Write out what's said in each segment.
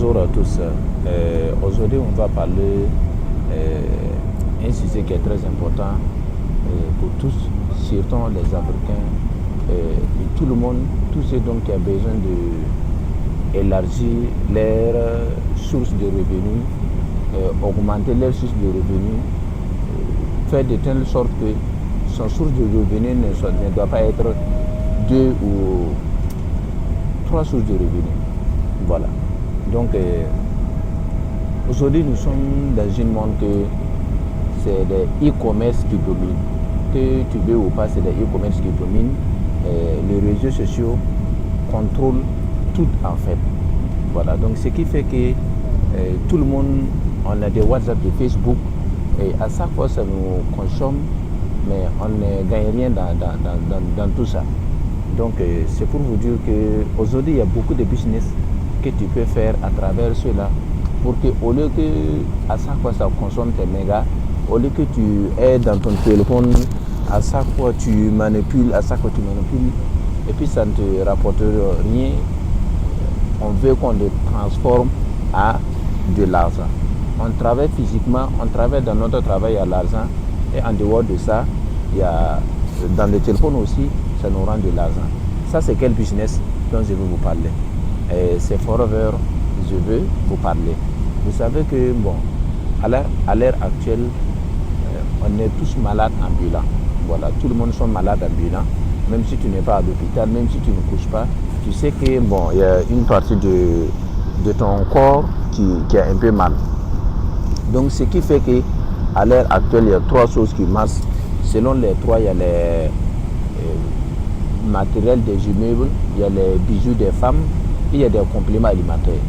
Bonjour à tous. Aujourd'hui, on va parler d'un sujet qui est très important pour tous, surtout les Africains et tout le monde, tous ceux donc qui ont besoin d'élargir leurs sources de revenus, augmenter leurs sources de revenus, faire de telle sorte que son source de revenus ne doit pas être 2 ou 3 sources de revenus. Voilà. Donc aujourd'hui nous sommes dans un monde que c'est les e-commerce qui dominent. Que tu veux ou pas, c'est les e-commerce qui dominent. Les réseaux sociaux contrôlent tout en fait. Voilà, donc ce qui fait que tout le monde, on a des WhatsApp, des Facebook, et à chaque fois ça nous consomme, mais on ne gagne rien dans tout ça. Donc c'est pour vous dire qu'aujourd'hui il y a beaucoup de business que tu peux faire à travers cela, pour que au lieu que à chaque fois ça consomme tes mégas, au lieu que tu es dans ton téléphone, à chaque fois tu manipules, et puis ça ne te rapporte rien. On veut qu'on le transforme à de l'argent. On travaille physiquement, on travaille dans notre travail à l'argent, et en dehors de ça, il y a dans le téléphone aussi, ça nous rend de l'argent. Ça, c'est quel business dont je veux vous parler? C'est Forever, je veux vous parler. Vous savez que, bon, à l'heure actuelle, on est tous malades ambulants. Voilà, tout le monde sont malades ambulants. Même si tu n'es pas à l'hôpital, même si tu ne couches pas, tu sais que, bon, il y a une partie de ton corps qui a un peu mal. Donc, ce qui fait que, à l'heure actuelle, il y a 3 choses qui marchent. Selon les 3, il y a les matériels des immeubles, il y a les bijoux des femmes, et il y a des compléments alimentaires.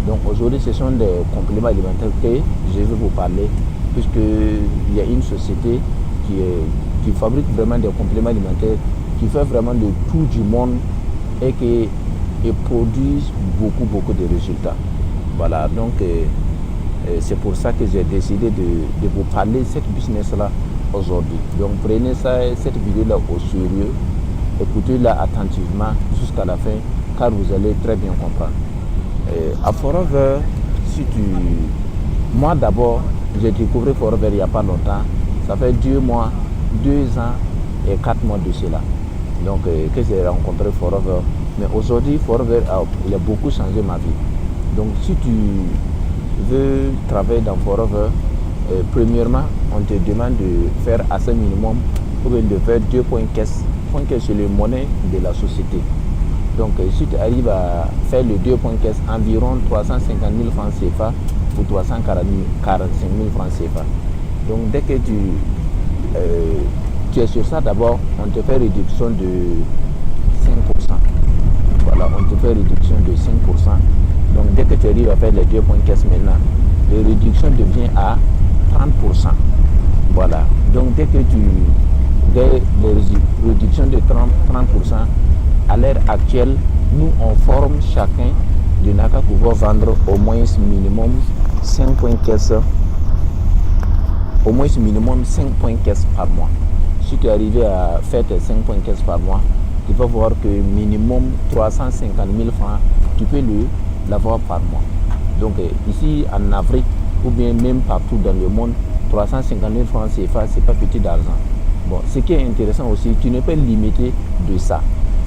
Donc aujourd'hui, ce sont des compléments alimentaires que je vais vous parler, puisqu'il y a une société qui fabrique vraiment des compléments alimentaires, qui fait vraiment le tour du monde et qui produisent beaucoup de résultats. Voilà, donc c'est pour ça que j'ai décidé de vous parler de cette business-là aujourd'hui. Donc prenez cette vidéo-là au sérieux, écoutez-la attentivement jusqu'à la fin, car vous allez très bien comprendre. À Forever, moi d'abord, j'ai découvert Forever il n'y a pas longtemps. Ça fait 2 mois, 2 ans et 4 mois de cela. Donc que j'ai rencontré Forever. Mais aujourd'hui, Forever il a beaucoup changé ma vie. Donc si tu veux travailler dans Forever, premièrement, on te demande de faire assez minimum ou bien de faire 2 points caisse. Point caisse, c'est le monnaie de la société. Donc si tu arrives à faire le 2 points caisse, environ 350 000 francs CFA ou 345 000 francs CFA. Donc dès que tu es sur ça, d'abord, on te fait réduction de 5%. Voilà, on te fait réduction de 5%. Donc dès que tu arrives à faire les 2 points caisse maintenant, la réduction devient à 30%. Voilà, donc dès que tu gagnes les réductions de 30%, à l'heure actuelle, nous on forme chacun de n'a qu'à pouvoir vendre au moins minimum 5 points caisse, par mois. Si tu arrives à faire tes 5 points caisse par mois, tu vas voir que minimum 350 000 francs, tu peux l'avoir par mois. Donc ici en Afrique, ou bien même partout dans le monde, 350 000 francs CFA, c'est pas petit d'argent. Bon, ce qui est intéressant aussi, tu n'es pas limité de ça.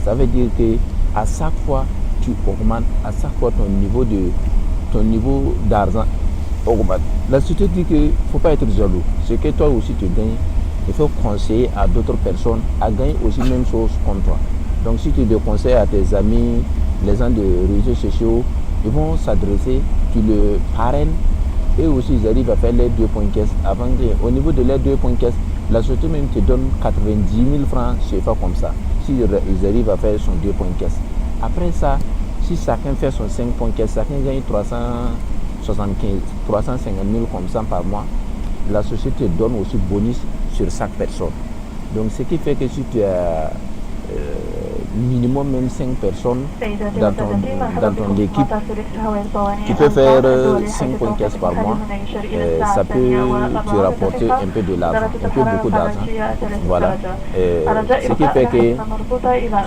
Ça veut dire que à chaque fois tu augmentes, à chaque fois ton niveau d'argent augmente. La société dit qu'il ne faut pas être jaloux. Ce que toi aussi tu gagnes, il faut conseiller à d'autres personnes à gagner aussi la même chose comme toi. Donc si tu le conseilles à tes amis, les gens de réseaux sociaux, ils vont s'adresser, tu le parraines, et aussi ils arrivent à faire les 2 points caisse. Avant au niveau de les 2 points caisse, la société même te donne 90 000 francs CFA comme ça, si ils arrivent à faire son 2 points caisse. Après ça, si chacun fait son 5 points caisse, chacun gagne 350 000 comme ça par mois, la société donne aussi bonus sur chaque personne. Donc ce qui fait que si tu as minimum même 5 personnes dans ton équipe. Tu peux faire 5 points caisse par mois. Ça peut te rapporter un peu de l'argent, un peu beaucoup d'argent. Voilà. Ce qui fait que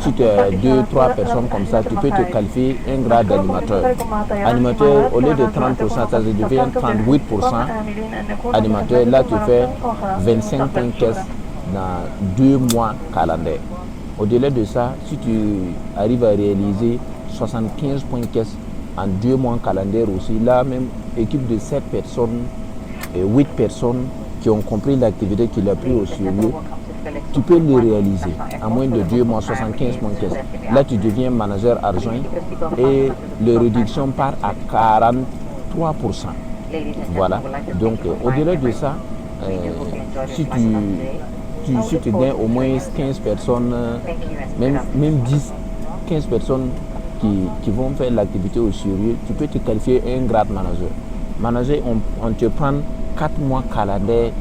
si tu as 2-3 personnes comme ça, tu peux te qualifier un grade d'animateur. Animateur, au lieu de 30%, ça devient 38%. Animateur, là tu fais 25 points caisse dans 2 mois calendaires. Au-delà de ça, si tu arrives à réaliser 75 points caisse en 2 mois calendaires aussi, là même équipe de 7 personnes et 8 personnes qui ont compris l'activité qu'il a pris au sérieux, tu peux le réaliser en moins de 2 mois, 75 points caisse. Là tu deviens manager argent et la réduction part à 43%. Voilà. Donc au-delà de ça, si tu gagnes au moins 15 personnes, même 10, 15 personnes qui vont faire l'activité au sérieux, tu peux te qualifier un grade manager. Manager, on te prend 4 mois calendaires,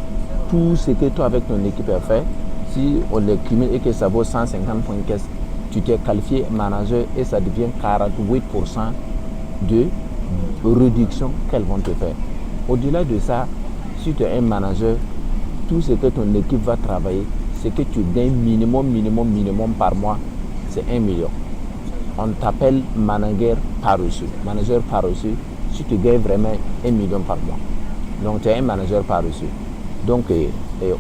tout ce que toi avec ton équipe a fait. Si on les cumule et que ça vaut 150 points caisse, tu t'es qualifié manager et ça devient 48% de réduction qu'elles vont te faire. Au-delà de ça, si tu es un manager, tout ce que ton équipe va travailler, c'est que tu gagnes minimum par mois, c'est 1 million. On t'appelle manager par reçu. Manager par reçu, si tu gagnes vraiment 1 million par mois. Donc tu es un manager par reçu. Donc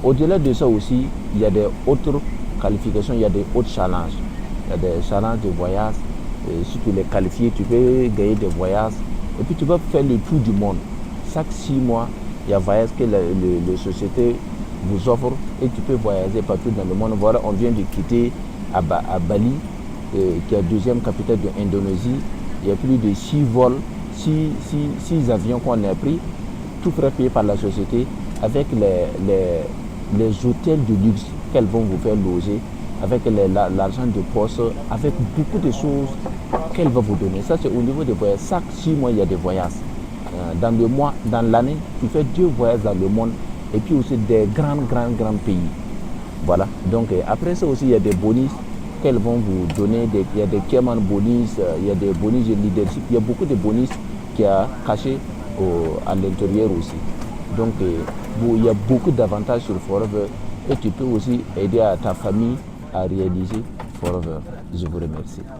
au-delà de ça aussi, il y a des autres qualifications, il y a des autres challenges. Il y a des challenges de voyage. Et si tu les qualifies, tu peux gagner des voyages. Et puis tu vas faire le tour du monde. Chaque 6 mois, il y a un voyage que les sociétés vous offrent et tu peux voyager partout dans le monde. Voilà, on vient de quitter à Bali, qui est la deuxième capitale de l'Indonésie. Il y a plus de 6 vols, 6 avions qu'on a pris, tout frais payé par la société, avec les hôtels de luxe qu'elles vont vous faire loger, avec l'argent de poste, avec beaucoup de choses qu'elles vont vous donner. Ça, c'est au niveau des voyages. Chaque 6 mois, il y a des voyages. Dans l'année, tu fais 2 voyages dans le monde et puis aussi des grands pays. Voilà. Donc après ça aussi, il y a des bonus qu'elles vont vous donner. Il y a des Cayman bonus, il y a des bonus de leadership. Il y a beaucoup de bonus qui sont cachés à l'intérieur aussi. Donc il y a beaucoup d'avantages sur Forever et tu peux aussi aider ta famille à réaliser Forever. Je vous remercie.